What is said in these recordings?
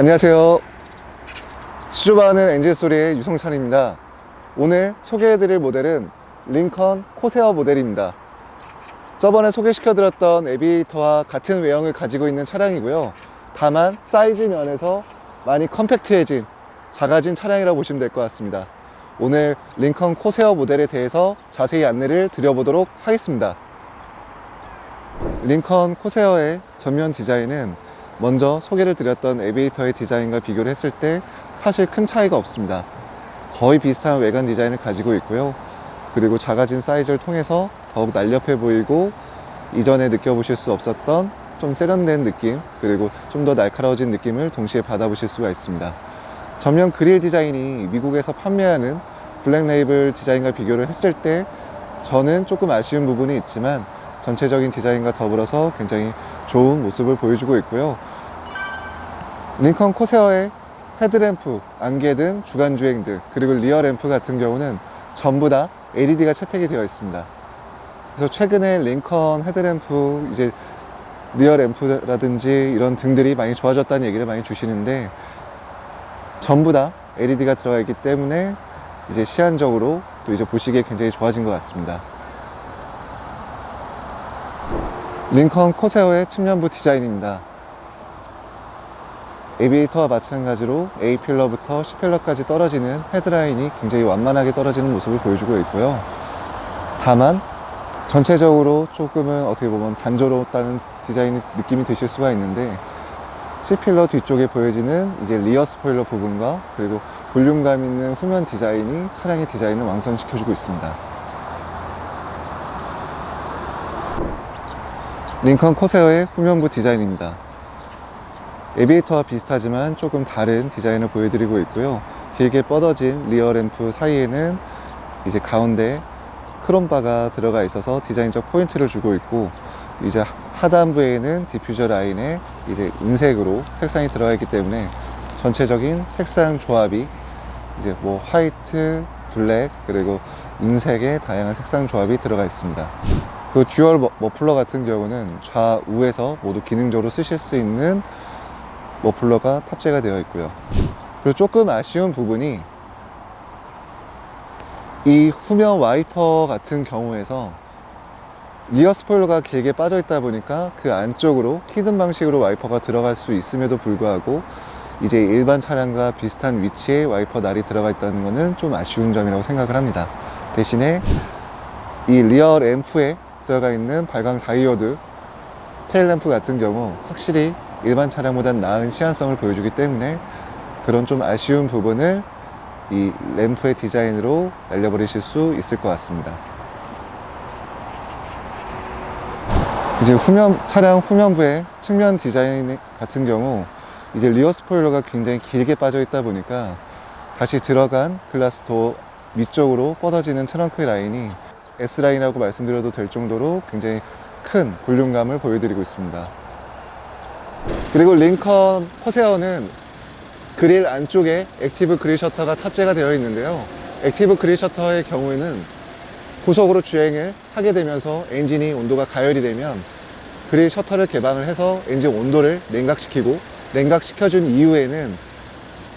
안녕하세요. 수줍어하는 엔진 소리의 유성찬입니다. 오늘 소개해드릴 모델은 링컨 코세어 모델입니다. 저번에 소개시켜드렸던 에비에이터와 같은 외형을 가지고 있는 차량이고요. 다만 사이즈 면에서 많이 컴팩트해진, 작아진 차량이라고 보시면 될 것 같습니다. 오늘 링컨 코세어 모델에 대해서 자세히 안내를 드려보도록 하겠습니다. 링컨 코세어의 전면 디자인은 먼저 소개를 드렸던 에비에이터의 디자인과 비교를 했을 때 사실 큰 차이가 없습니다. 거의 비슷한 외관 디자인을 가지고 있고요. 그리고 작아진 사이즈를 통해서 더욱 날렵해 보이고 이전에 느껴보실 수 없었던 좀 세련된 느낌, 그리고 좀 더 날카로워진 느낌을 동시에 받아보실 수가 있습니다. 전면 그릴 디자인이 미국에서 판매하는 블랙 레이블 디자인과 비교를 했을 때 저는 조금 아쉬운 부분이 있지만 전체적인 디자인과 더불어서 굉장히 좋은 모습을 보여주고 있고요. 링컨 코세어의 헤드램프, 안개등, 주간주행등, 그리고 리어 램프 같은 경우는 전부 다 LED가 채택이 되어 있습니다. 그래서 최근에 링컨 헤드램프, 이제 리어 램프라든지 이런 등들이 많이 좋아졌다는 얘기를 많이 주시는데 전부 다 LED가 들어가 있기 때문에 이제 시안적으로 또 이제 보시기에 굉장히 좋아진 것 같습니다. 링컨 코세어의 측면부 디자인입니다. 에비에이터와 마찬가지로 A필러부터 C필러까지 떨어지는 헤드라인이 굉장히 완만하게 떨어지는 모습을 보여주고 있고요. 다만 전체적으로 조금은 어떻게 보면 단조롭다는 디자인 느낌이 드실 수가 있는데 C필러 뒤쪽에 보여지는 이제 리어 스포일러 부분과 그리고 볼륨감 있는 후면 디자인이 차량의 디자인을 완성시켜주고 있습니다. 링컨 코세어의 후면부 디자인입니다. 에비에이터와 비슷하지만 조금 다른 디자인을 보여드리고 있고요. 길게 뻗어진 리어 램프 사이에는 이제 가운데 크롬바가 들어가 있어서 디자인적 포인트를 주고 있고, 이제 하단부에는 디퓨저 라인에 이제 은색으로 색상이 들어가 있기 때문에 전체적인 색상 조합이 이제 뭐 화이트, 블랙, 그리고 은색의 다양한 색상 조합이 들어가 있습니다. 그 듀얼 머플러 같은 경우는 좌우에서 모두 기능적으로 쓰실 수 있는 머플러가 탑재가 되어 있고요. 그리고 조금 아쉬운 부분이 이 후면 와이퍼 같은 경우에서 리어 스포일러가 길게 빠져 있다 보니까 그 안쪽으로 히든 방식으로 와이퍼가 들어갈 수 있음에도 불구하고 이제 일반 차량과 비슷한 위치에 와이퍼 날이 들어가 있다는 것은 좀 아쉬운 점이라고 생각을 합니다. 대신에 이 리어 램프에 들어가 있는 발광 다이오드 테일 램프 같은 경우 확실히 일반 차량보다 나은 시안성을 보여주기 때문에 그런 좀 아쉬운 부분을 이 램프의 디자인으로 날려버리실 수 있을 것 같습니다. 이제 차량 후면부의 측면 디자인 같은 경우 이제 리어 스포일러가 굉장히 길게 빠져 있다 보니까 다시 들어간 글라스도어 위쪽으로 뻗어지는 트렁크 라인이 S라인이라고 말씀드려도 될 정도로 굉장히 큰 볼륨감을 보여드리고 있습니다. 그리고 링컨 코세어는 그릴 안쪽에 액티브 그릴 셔터가 탑재가 되어 있는데요. 액티브 그릴 셔터의 경우에는 고속으로 주행을 하게 되면서 엔진이 온도가 가열이 되면 그릴 셔터를 개방을 해서 엔진 온도를 냉각시키고, 냉각시켜준 이후에는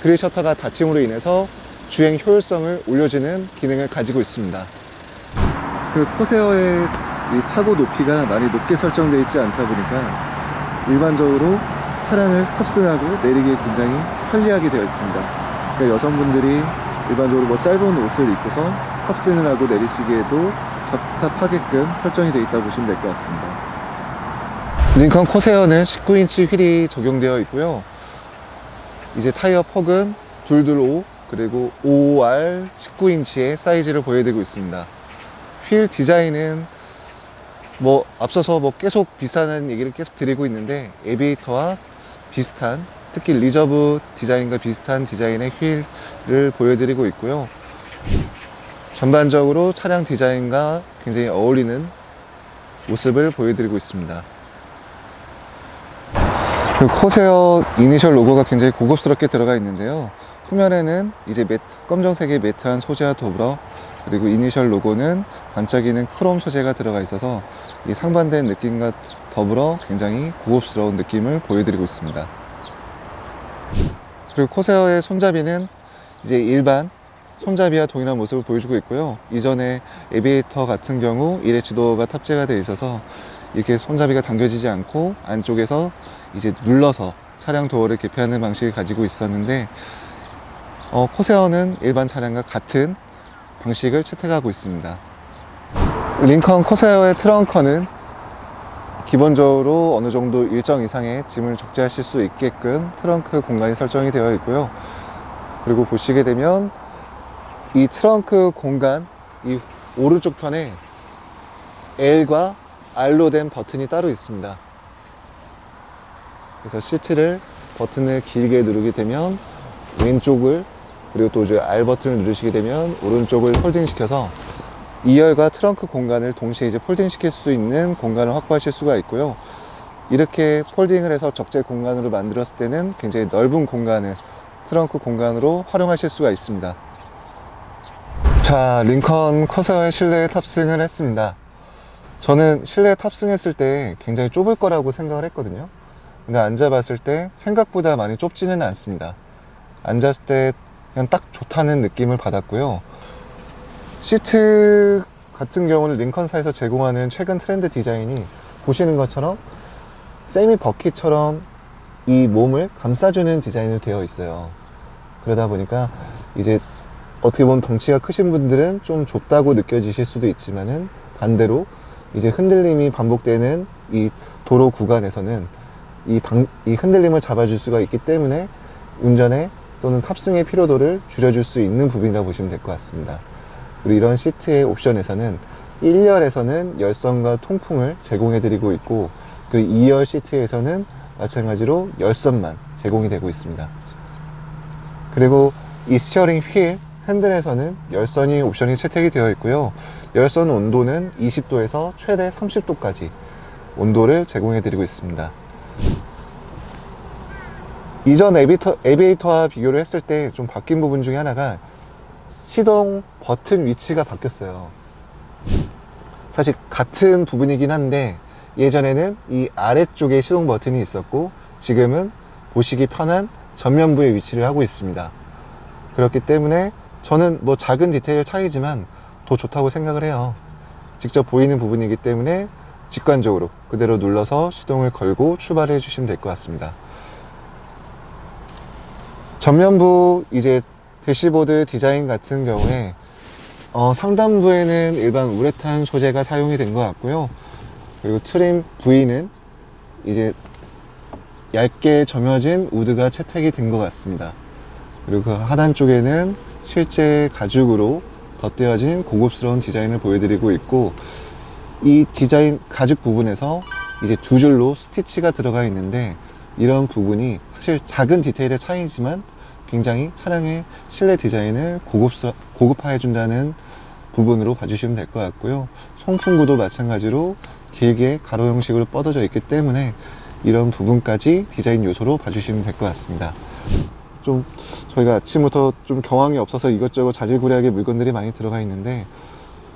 그릴 셔터가 닫힘으로 인해서 주행 효율성을 올려주는 기능을 가지고 있습니다. 그 코세어의 이 차고 높이가 많이 높게 설정되어 있지 않다 보니까 일반적으로 차량을 탑승하고 내리기에 굉장히 편리하게 되어 있습니다. 그러니까 여성분들이 일반적으로 뭐 짧은 옷을 입고서 탑승을 하고 내리시기에도 적합하게끔 설정이 되어 있다고 보시면 될 것 같습니다. 링컨 코세어는 19인치 휠이 적용되어 있고요. 이제 타이어 폭은 225 그리고 5R 19인치의 사이즈를 보여드리고 있습니다. 휠 디자인은 뭐 앞서서 뭐 계속 비슷한 얘기를 계속 드리고 있는데 에비에이터와 비슷한, 특히 리저브 디자인과 비슷한 디자인의 휠을 보여드리고 있고요. 전반적으로 차량 디자인과 굉장히 어울리는 모습을 보여드리고 있습니다. 그 코세어 이니셜 로고가 굉장히 고급스럽게 들어가 있는데요. 후면에는 이제 검정색의 매트한 소재와 더불어 그리고 이니셜 로고는 반짝이는 크롬 소재가 들어가 있어서 이 상반된 느낌과 더불어 굉장히 고급스러운 느낌을 보여드리고 있습니다. 그리고 코세어의 손잡이는 이제 일반 손잡이와 동일한 모습을 보여주고 있고요. 이전에 에비에이터 같은 경우 이레치 도어가 탑재가 되어 있어서 이렇게 손잡이가 당겨지지 않고 안쪽에서 이제 눌러서 차량 도어를 개폐하는 방식을 가지고 있었는데, 코세어는 일반 차량과 같은 방식을 채택하고 있습니다. 링컨 코세어의 트렁크는 기본적으로 어느 정도 일정 이상의 짐을 적재하실 수 있게끔 트렁크 공간이 설정이 되어 있고요. 그리고 보시게 되면 이 트렁크 공간 이 오른쪽 편에 L과 R로 된 버튼이 따로 있습니다. 그래서 시트를 버튼을 길게 누르게 되면 왼쪽을, 그리고 또 이제 R 버튼을 누르시게 되면 오른쪽을 폴딩 시켜서 2열과 트렁크 공간을 동시에 이제 폴딩 시킬 수 있는 공간을 확보하실 수가 있고요. 이렇게 폴딩을 해서 적재 공간으로 만들었을 때는 굉장히 넓은 공간을 트렁크 공간으로 활용하실 수가 있습니다. 자, 링컨 코세어의 실내에 탑승을 했습니다. 저는 실내에 탑승했을 때 굉장히 좁을 거라고 생각을 했거든요. 근데 앉아봤을 때 생각보다 많이 좁지는 않습니다. 앉았을 때 그냥 딱 좋다는 느낌을 받았고요. 시트 같은 경우는 링컨사에서 제공하는 최근 트렌드 디자인이 보시는 것처럼 세미 버킷처럼 이 몸을 감싸주는 디자인으로 되어 있어요. 그러다 보니까 이제 어떻게 보면 덩치가 크신 분들은 좀 좁다고 느껴지실 수도 있지만은, 반대로 이제 흔들림이 반복되는 이 도로 구간에서는 이 흔들림을 잡아줄 수가 있기 때문에 운전에 또는 탑승의 피로도를 줄여줄 수 있는 부분이라고 보시면 될 것 같습니다. 그리고 이런 시트의 옵션에서는 1열에서는 열선과 통풍을 제공해 드리고 있고, 그리고 2열 시트에서는 마찬가지로 열선만 제공이 되고 있습니다. 그리고 이 스티어링 휠 핸들에서는 열선이 옵션이 채택이 되어 있고요. 열선 온도는 20도에서 최대 30도까지 온도를 제공해 드리고 있습니다. 이전 에비에이터와 비교를 했을 때 좀 바뀐 부분 중에 하나가 시동 버튼 위치가 바뀌었어요. 사실 같은 부분이긴 한데, 예전에는 이 아래쪽에 시동 버튼이 있었고 지금은 보시기 편한 전면부에 위치를 하고 있습니다. 그렇기 때문에 저는 뭐 작은 디테일 차이지만 더 좋다고 생각을 해요. 직접 보이는 부분이기 때문에 직관적으로 그대로 눌러서 시동을 걸고 출발해 주시면 될 것 같습니다. 전면부 이제 대시보드 디자인 같은 경우에 상단부에는 일반 우레탄 소재가 사용이 된 것 같고요. 그리고 트림 부위는 이제 얇게 점여진 우드가 채택이 된 것 같습니다. 그리고 그 하단 쪽에는 실제 가죽으로 덧대어진 고급스러운 디자인을 보여드리고 있고, 이 디자인 가죽 부분에서 이제 두 줄로 스티치가 들어가 있는데, 이런 부분이 사실 작은 디테일의 차이지만 굉장히 차량의 실내 디자인을 고급화해 준다는 부분으로 봐주시면 될 것 같고요. 송풍구도 마찬가지로 길게 가로 형식으로 뻗어져 있기 때문에 이런 부분까지 디자인 요소로 봐주시면 될 것 같습니다. 좀 저희가 아침부터 좀 경황이 없어서 이것저것 자질구레하게 물건들이 많이 들어가 있는데,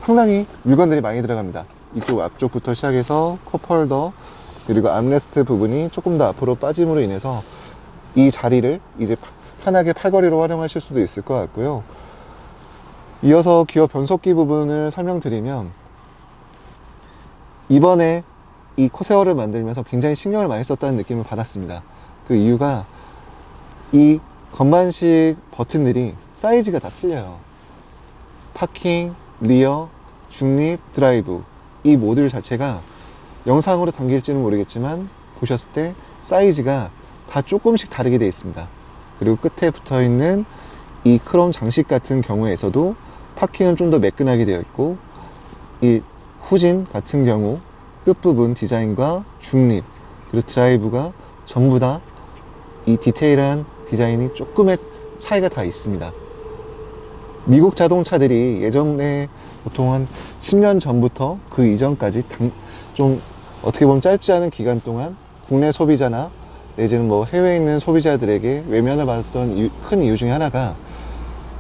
상당히 물건들이 많이 들어갑니다. 이쪽 앞쪽부터 시작해서 컵홀더, 그리고 암레스트 부분이 조금 더 앞으로 빠짐으로 인해서 이 자리를 이제 편하게 팔걸이로 활용하실 수도 있을 것 같고요. 이어서 기어 변속기 부분을 설명드리면, 이번에 이 코세어를 만들면서 굉장히 신경을 많이 썼다는 느낌을 받았습니다. 그 이유가 이 건반식 버튼들이 사이즈가 다 틀려요. 파킹, 리어, 중립, 드라이브, 이 모듈 자체가 영상으로 담길지는 모르겠지만 보셨을 때 사이즈가 다 조금씩 다르게 되어 있습니다. 그리고 끝에 붙어 있는 이 크롬 장식 같은 경우에서도 파킹은 좀 더 매끈하게 되어 있고, 이 후진 같은 경우 끝부분 디자인과 중립 그리고 드라이브가 전부 다 이 디테일한 디자인이 조금의 차이가 다 있습니다. 미국 자동차들이 예전에 보통 한 10년 전부터 그 이전까지 좀 어떻게 보면 짧지 않은 기간 동안 국내 소비자나 내지는 뭐 해외에 있는 소비자들에게 외면을 받았던 큰 이유 중에 하나가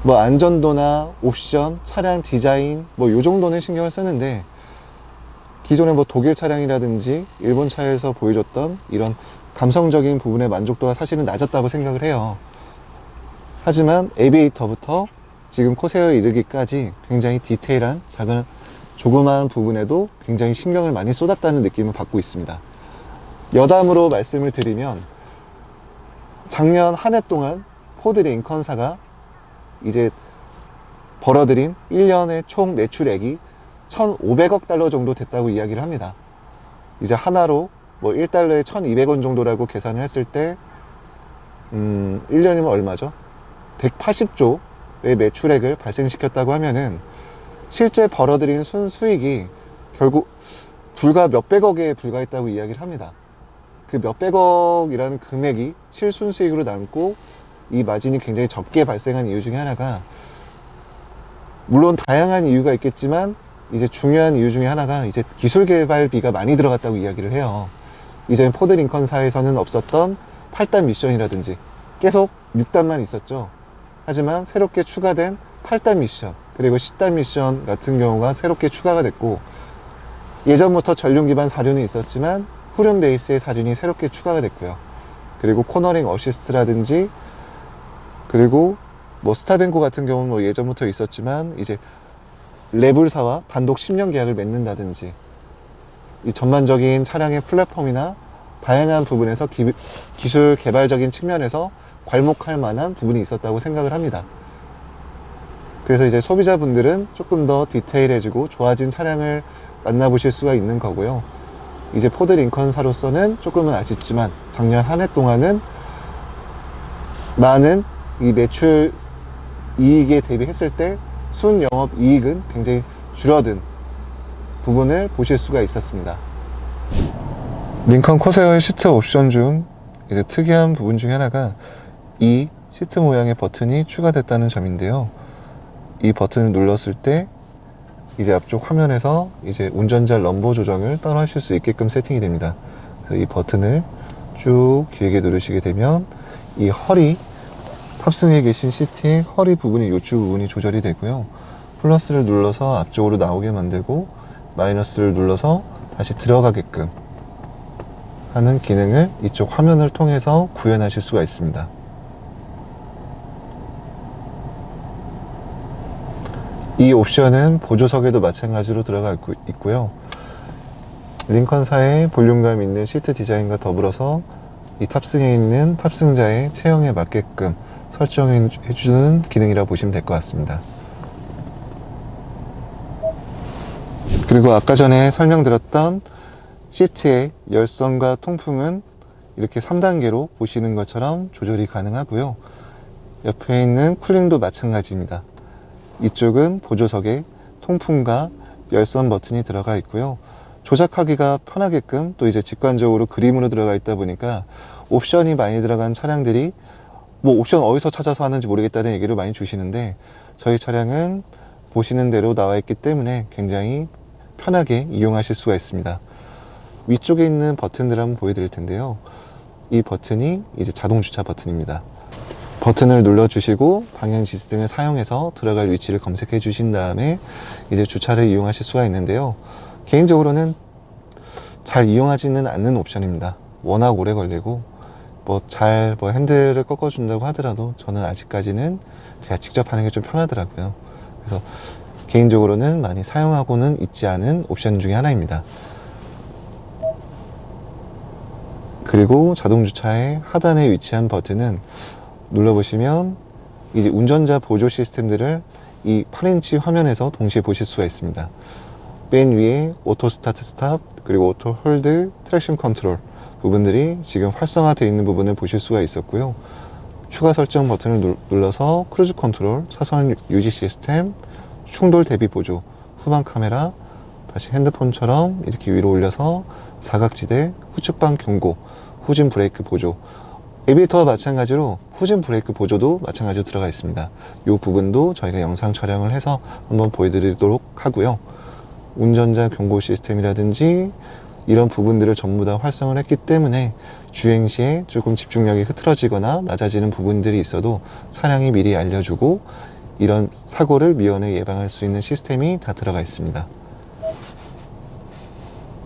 뭐 안전도나 옵션, 차량 디자인 뭐 요 정도는 신경을 쓰는데, 기존에 뭐 독일 차량이라든지 일본 차에서 보여줬던 이런 감성적인 부분의 만족도가 사실은 낮았다고 생각을 해요. 하지만 에비에이터부터 지금 코세어에 이르기까지 굉장히 디테일한 작은 조그마한 부분에도 굉장히 신경을 많이 쏟았다는 느낌을 받고 있습니다. 여담으로 말씀을 드리면 작년 한 해 동안 포드 링컨사가 이제 벌어들인 1년의 총 매출액이 1,500억 달러 정도 됐다고 이야기를 합니다. 이제 하나로 뭐 1달러에 1,200원 정도라고 계산을 했을 때 1년이면 얼마죠? 180조의 매출액을 발생시켰다고 하면은 실제 벌어들인 순수익이 결국 불과 몇백억에 불과했다고 이야기를 합니다. 그 몇백억이라는 금액이 실순수익으로 남고 이 마진이 굉장히 적게 발생한 이유 중에 하나가, 물론 다양한 이유가 있겠지만 이제 중요한 이유 중에 하나가 이제 기술 개발비가 많이 들어갔다고 이야기를 해요. 이전 포드 링컨사에서는 없었던 8단 미션이라든지 계속 6단만 있었죠. 하지만 새롭게 추가된 8단 미션 그리고 10단 미션 같은 경우가 새롭게 추가가 됐고, 예전부터 전륜 기반 사륜이 있었지만 후륜 베이스의 사륜이 새롭게 추가가 됐고요. 그리고 코너링 어시스트라든지, 그리고 뭐 스타뱅코 같은 경우는 뭐 예전부터 있었지만 이제 레블사와 단독 10년 계약을 맺는다든지, 이 전반적인 차량의 플랫폼이나 다양한 부분에서 기술 개발적인 측면에서 괄목할 만한 부분이 있었다고 생각을 합니다. 그래서 이제 소비자분들은 조금 더 디테일해지고 좋아진 차량을 만나보실 수가 있는 거고요. 이제 포드 링컨사로서는 조금은 아쉽지만 작년 한 해 동안은 많은 이 매출 이익에 대비했을 때 순영업 이익은 굉장히 줄어든 부분을 보실 수가 있었습니다. 링컨 코세어의 시트 옵션 중 이제 특이한 부분 중에 하나가 이 시트 모양의 버튼이 추가됐다는 점인데요. 이 버튼을 눌렀을 때 이제 앞쪽 화면에서 이제 운전자 럼버 조정을 따로 하실 수 있게끔 세팅이 됩니다. 그래서 이 버튼을 쭉 길게 누르시게 되면 이 허리, 탑승해 계신 시트의 허리 부분의 요추 부분이 조절이 되고요. 플러스를 눌러서 앞쪽으로 나오게 만들고 마이너스를 눌러서 다시 들어가게끔 하는 기능을 이쪽 화면을 통해서 구현하실 수가 있습니다. 이 옵션은 보조석에도 마찬가지로 들어가 있고요. 링컨사의 볼륨감 있는 시트 디자인과 더불어서 이 탑승해 있는 탑승자의 체형에 맞게끔 설정해 주는 기능이라고 보시면 될 것 같습니다. 그리고 아까 전에 설명드렸던 시트의 열선과 통풍은 이렇게 3단계로 보시는 것처럼 조절이 가능하고요. 옆에 있는 쿨링도 마찬가지입니다. 이쪽은 보조석에 통풍과 열선 버튼이 들어가 있고요. 조작하기가 편하게끔 또 이제 직관적으로 그림으로 들어가 있다 보니까 옵션이 많이 들어간 차량들이 뭐 옵션 어디서 찾아서 하는지 모르겠다는 얘기를 많이 주시는데, 저희 차량은 보시는 대로 나와 있기 때문에 굉장히 편하게 이용하실 수가 있습니다. 위쪽에 있는 버튼들을 한번 보여드릴 텐데요. 이 버튼이 이제 자동 주차 버튼입니다. 버튼을 눌러주시고 방향 지시등을 사용해서 들어갈 위치를 검색해 주신 다음에 이제 주차를 이용하실 수가 있는데요. 개인적으로는 잘 이용하지는 않는 옵션입니다. 워낙 오래 걸리고 뭐 핸들을 꺾어준다고 하더라도 저는 아직까지는 제가 직접 하는 게 좀 편하더라고요. 그래서 개인적으로는 많이 사용하고는 있지 않은 옵션 중에 하나입니다. 그리고 자동 주차의 하단에 위치한 버튼은 눌러보시면 이제 운전자 보조 시스템들을 이 8인치 화면에서 동시에 보실 수가 있습니다. 맨 위에 오토 스타트 스탑, 그리고 오토 홀드, 트랙션 컨트롤 부분들이 지금 활성화되어 있는 부분을 보실 수가 있었고요. 추가 설정 버튼을 눌러서 크루즈 컨트롤, 차선 유지 시스템, 충돌 대비 보조, 후방 카메라, 다시 핸드폰처럼 이렇게 위로 올려서 사각지대, 후측방 경고, 후진 브레이크 보조, 에비에이터와 마찬가지로 후진 브레이크 보조도 마찬가지로 들어가 있습니다. 이 부분도 저희가 영상 촬영을 해서 한번 보여드리도록 하고요. 운전자 경고 시스템이라든지 이런 부분들을 전부 다 활성을 했기 때문에 주행 시에 조금 집중력이 흐트러지거나 낮아지는 부분들이 있어도 차량이 미리 알려주고 이런 사고를 미연에 예방할 수 있는 시스템이 다 들어가 있습니다.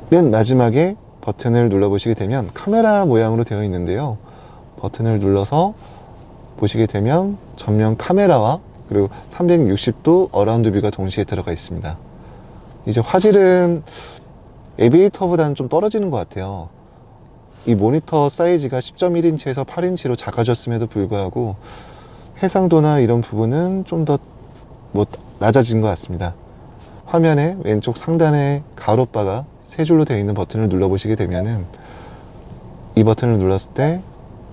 맨 마지막에 버튼을 눌러보시게 되면 카메라 모양으로 되어 있는데요. 버튼을 눌러서 보시게 되면 전면 카메라와 그리고 360도 어라운드 뷰가 동시에 들어가 있습니다. 이제 화질은 에비에이터보다는 좀 떨어지는 것 같아요. 이 모니터 사이즈가 10.1인치에서 8인치로 작아졌음에도 불구하고 해상도나 이런 부분은 좀 더 낮아진 것 같습니다. 화면의 왼쪽 상단에 가로바가 세 줄로 되어 있는 버튼을 눌러보시게 되면은 이 버튼을 눌렀을 때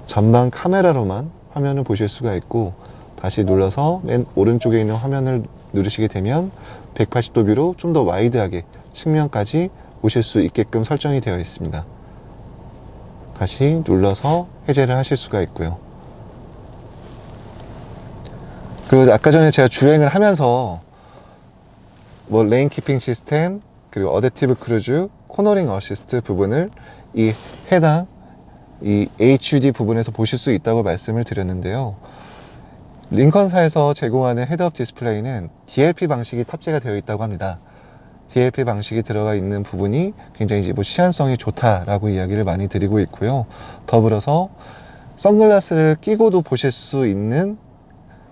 전방 카메라로만 화면을 보실 수가 있고, 다시 눌러서 맨 오른쪽에 있는 화면을 누르시게 되면 180도 뷰로 좀 더 와이드하게 측면까지 보실 수 있게끔 설정이 되어 있습니다. 다시 눌러서 해제를 하실 수가 있고요. 그리고 아까 전에 제가 주행을 하면서 레인 키핑 시스템, 그리고 어댑티브 크루즈, 코너링 어시스트 부분을 이 해당 이 HUD 부분에서 보실 수 있다고 말씀을 드렸는데요. 링컨사에서 제공하는 헤드업 디스플레이는 DLP 방식이 탑재가 되어 있다고 합니다. DLP 방식이 들어가 있는 부분이 굉장히 시한성이 좋다라고 이야기를 많이 드리고 있고요. 더불어서 선글라스를 끼고도 보실 수 있는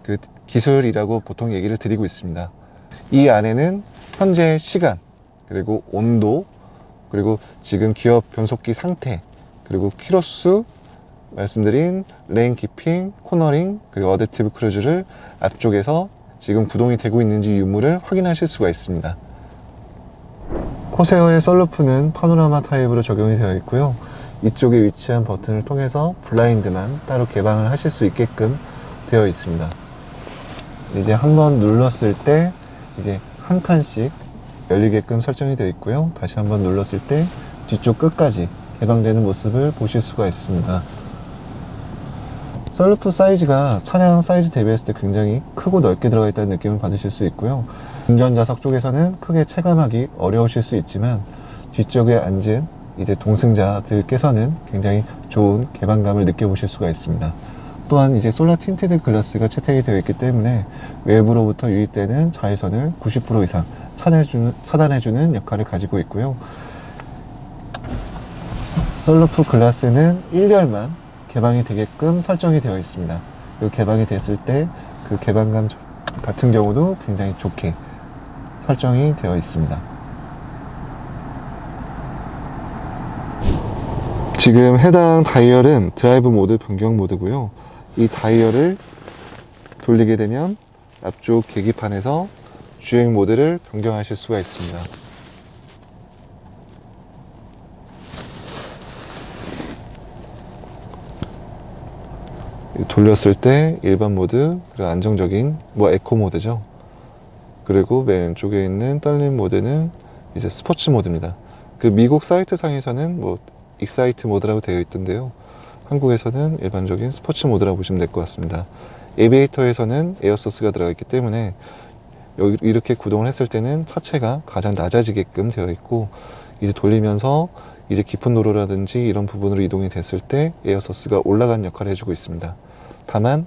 그 기술이라고 보통 얘기를 드리고 있습니다. 이 안에는 현재 시간, 그리고 온도, 그리고 지금 기어 변속기 상태, 그리고 키로수, 말씀드린 레인 키핑, 코너링, 그리고 어댑티브 크루즈를 앞쪽에서 지금 구동이 되고 있는지 유무를 확인하실 수가 있습니다. 코세어의 썬루프는 파노라마 타입으로 적용이 되어 있고요. 이쪽에 위치한 버튼을 통해서 블라인드만 따로 개방을 하실 수 있게끔 되어 있습니다. 이제 한번 눌렀을 때 이제 한 칸씩 열리게끔 설정이 되어 있고요. 다시 한번 눌렀을 때 뒤쪽 끝까지 개방되는 모습을 보실 수가 있습니다. 썬루프 사이즈가 차량 사이즈 대비했을 때 굉장히 크고 넓게 들어가 있다는 느낌을 받으실 수 있고요. 운전자석 쪽에서는 크게 체감하기 어려우실 수 있지만 뒤쪽에 앉은 이제 동승자들께서는 굉장히 좋은 개방감을 느껴보실 수가 있습니다. 또한 이제 솔라 틴티드 글라스가 채택이 되어 있기 때문에 외부로부터 유입되는 자외선을 90% 이상 차단해주는 역할을 가지고 있고요. 썬루프 글라스는 1열만 개방이 되게끔 설정이 되어 있습니다. 이 개방이 됐을 때 그 개방감 같은 경우도 굉장히 좋게 설정이 되어 있습니다. 지금 해당 다이얼은 드라이브 모드 변경 모드고요. 이 다이얼을 돌리게 되면 앞쪽 계기판에서 주행 모드를 변경하실 수가 있습니다. 돌렸을 때 일반 모드, 그리고 안정적인 에코 모드죠. 그리고 맨 왼쪽에 있는 떨림 모드는 이제 스포츠 모드입니다. 그 미국 사이트 상에서는 익사이트 모드라고 되어 있던데요. 한국에서는 일반적인 스포츠 모드라고 보시면 될 것 같습니다. 에비에이터에서는 에어소스가 들어가 있기 때문에 이렇게 구동을 했을 때는 차체가 가장 낮아지게끔 되어 있고, 이제 돌리면서 이제 깊은 도로라든지 이런 부분으로 이동이 됐을 때 에어소스가 올라가는 역할을 해주고 있습니다. 다만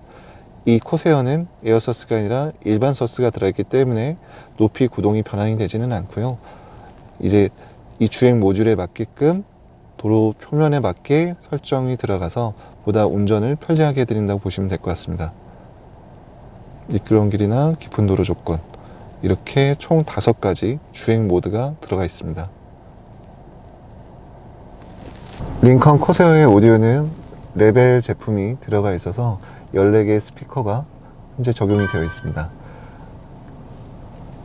이 코세어는 에어소스가 아니라 일반 소스가 들어있기 때문에 높이 구동이 변환이 되지는 않고요. 이제 이 주행 모듈에 맞게끔 도로 표면에 맞게 설정이 들어가서 보다 운전을 편리하게 해드린다고 보시면 될 것 같습니다. 미끄러운 길이나 깊은 도로 조건, 이렇게 총 5가지 주행 모드가 들어가 있습니다. 링컨 코세어의 오디오는 레벨 제품이 들어가 있어서 14개의 스피커가 현재 적용이 되어 있습니다.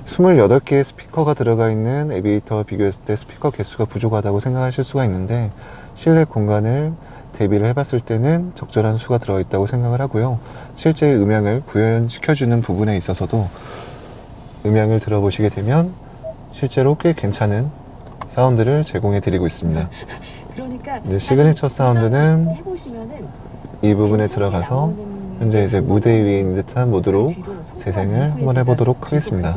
28개의 스피커가 들어가 있는 에비에이터와 비교했을 때 스피커 개수가 부족하다고 생각하실 수가 있는데, 실내 공간을 대비를 해봤을 때는 적절한 수가 들어있다고 생각을 하고요. 실제 음향을 구현시켜주는 부분에 있어서도 음향을 들어보시게 되면 실제로 꽤 괜찮은 사운드를 제공해 드리고 있습니다. 그러니까 시그니처 사운드는 이 부분에 들어가서 현재 이제 무대 위에 있는 듯한 모드로 재생을 한번 해보도록 하겠습니다.